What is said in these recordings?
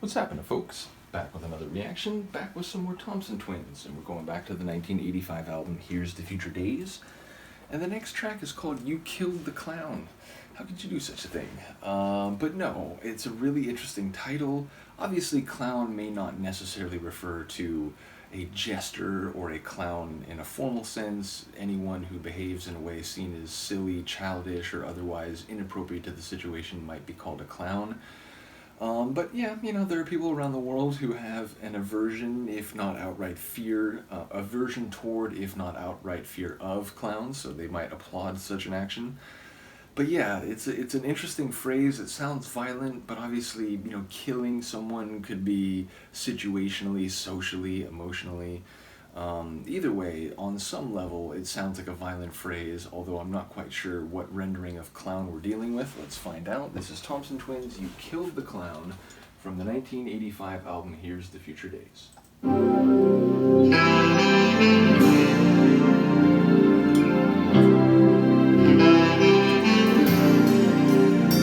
What's happening, folks? Back with another reaction, back with some more Thompson Twins, and we're going back to the 1985 album Here's the Future Days. And the next track is called You Killed the Clown. How could you do such a thing? But no, it's a really interesting title. Obviously, clown may not necessarily refer to a jester or a clown in a formal sense. Anyone who behaves in a way seen as silly, childish, or otherwise inappropriate to the situation might be called a clown. But yeah, there are people around the world who have an aversion, if not outright fear, aversion toward, if not outright fear of clowns, so they might applaud such an action. But yeah, it's an interesting phrase. It sounds violent, but obviously, killing someone could be situationally, socially, emotionally. Either way, on some level, it sounds like a violent phrase, although I'm not quite sure what rendering of clown we're dealing with. Let's find out. This is Thompson Twins, You Killed the Clown, from the 1985 album Here's the Future Days.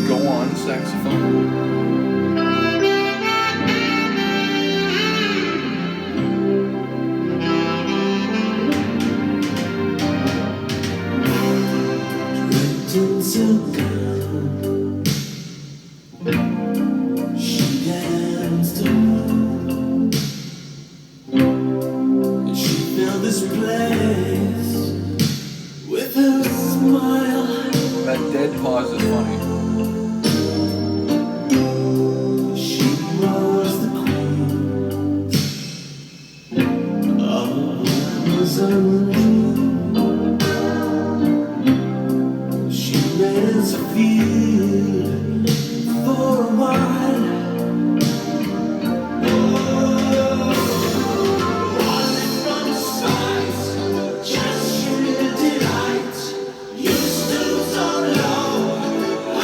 Go on, saxophone. She danced alone, and she filled this place with her smile. That dead pause is funny. She was the queen of Amazon. She made us feel for a while. Was it from sight, just sheer delight? You stood so low. I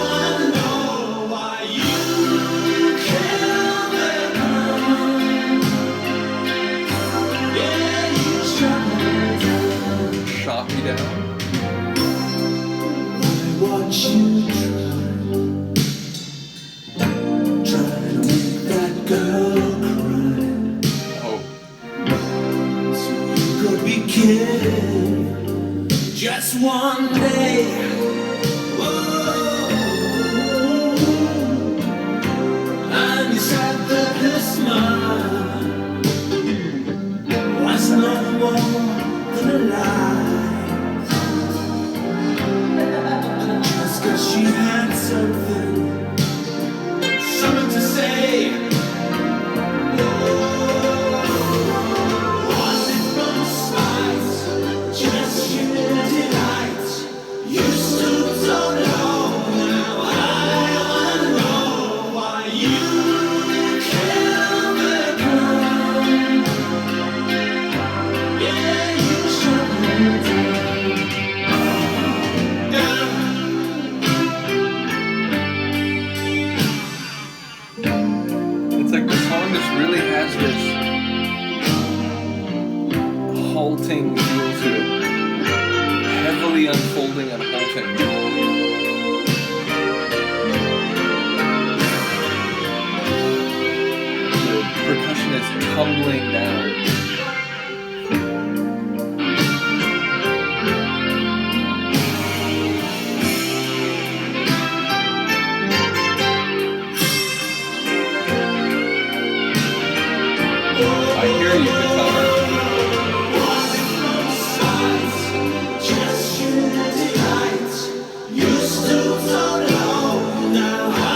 wanna know why you killed the clown. Yeah, you shot me down. Shot me down. Watch you try to make that girl cry, Oh, so you could be killed just one day. Whoa. And you said that her smile was no more than a lie. Cause she had something to say. Was it from spite, just sheer delight? You stood so low. Now I wanna know why you killed the clown. Yeah, you shot me down. it's like the song just really has this halting feel to it. Heavily unfolding and halting. The percussion is tumbling down. I hear you, guitar. Was it from sight, just sheer delight? You stood so low. Now I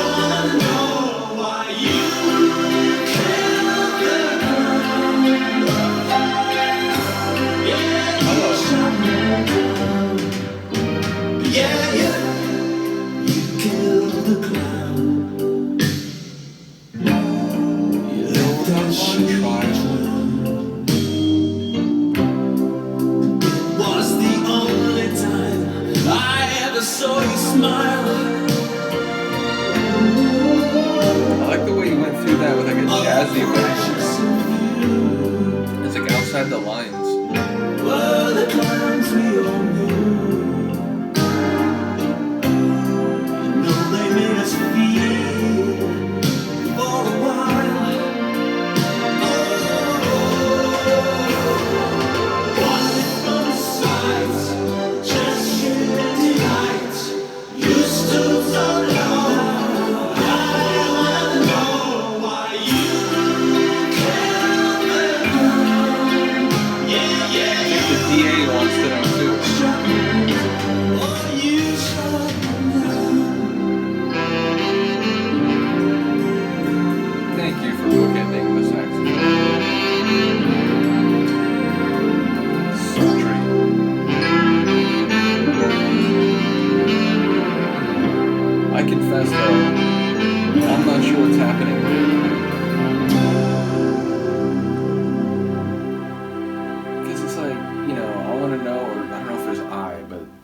wanna know why you killed the clown. Yeah, you shot me down. Yeah, you killed the clown. You left that shit. Was the only time I ever saw you smile. I like the way you went through that with like a jazzy voice. It's like outside the lines. Were the clowns we all knew. You know they made us feel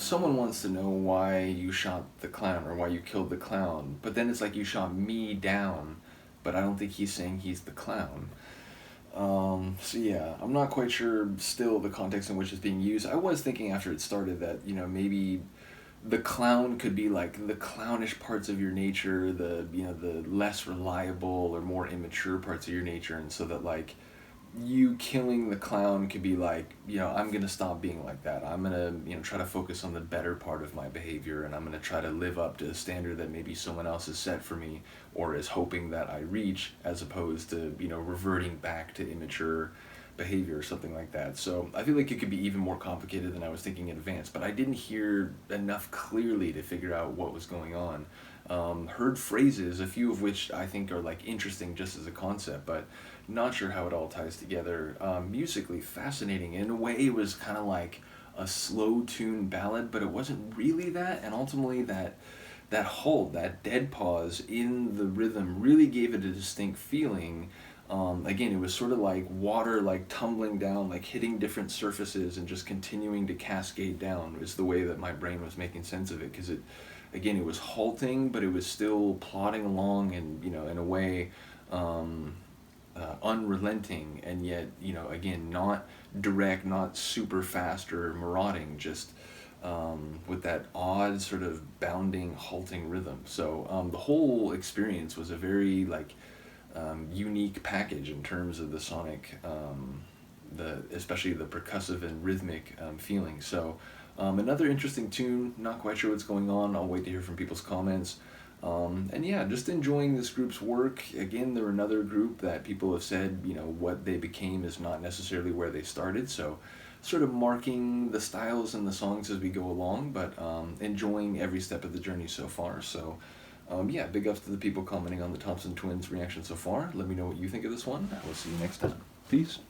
someone wants to know why you shot the clown or why you killed the clown, but then it's like you shot me down, but I don't think he's saying he's the clown. So yeah, I'm not quite sure still the context in which it's being used. I was thinking after it started that, maybe the clown could be like the clownish parts of your nature, the less reliable or more immature parts of your nature, and so that like you killing the clown could be like, I'm gonna stop being like that. I'm gonna, try to focus on the better part of my behavior, and I'm gonna try to live up to a standard that maybe someone else has set for me or is hoping that I reach, as opposed to, reverting back to immature behavior or something like that. So I feel like it could be even more complicated than I was thinking in advance, but I didn't hear enough clearly to figure out what was going on. Heard phrases, a few of which I think are like interesting just as a concept, but not sure how it all ties together. Musically fascinating. In a way, it was kind of like a slow tune ballad, but it wasn't really that, and ultimately that hold, that dead pause in the rhythm really gave it a distinct feeling. Again, it was sort of like water, like tumbling down, like hitting different surfaces and just continuing to cascade down is the way that my brain was making sense of it, because it was halting, but it was still plodding along, and in a way, unrelenting, and yet again, not direct, not super fast or marauding, just with that odd sort of bounding, halting rhythm. So the whole experience was a very like unique package in terms of the sonic, especially the percussive and rhythmic feeling. So another interesting tune. Not quite sure what's going on. I'll wait to hear from people's comments. And yeah, just enjoying this group's work. Again, they're another group that people have said, what they became is not necessarily where they started. So sort of marking the styles and the songs as we go along, but enjoying every step of the journey so far. So yeah, big ups to the people commenting on the Thompson Twins reaction so far. Let me know what you think of this one. I will see you next time. Peace.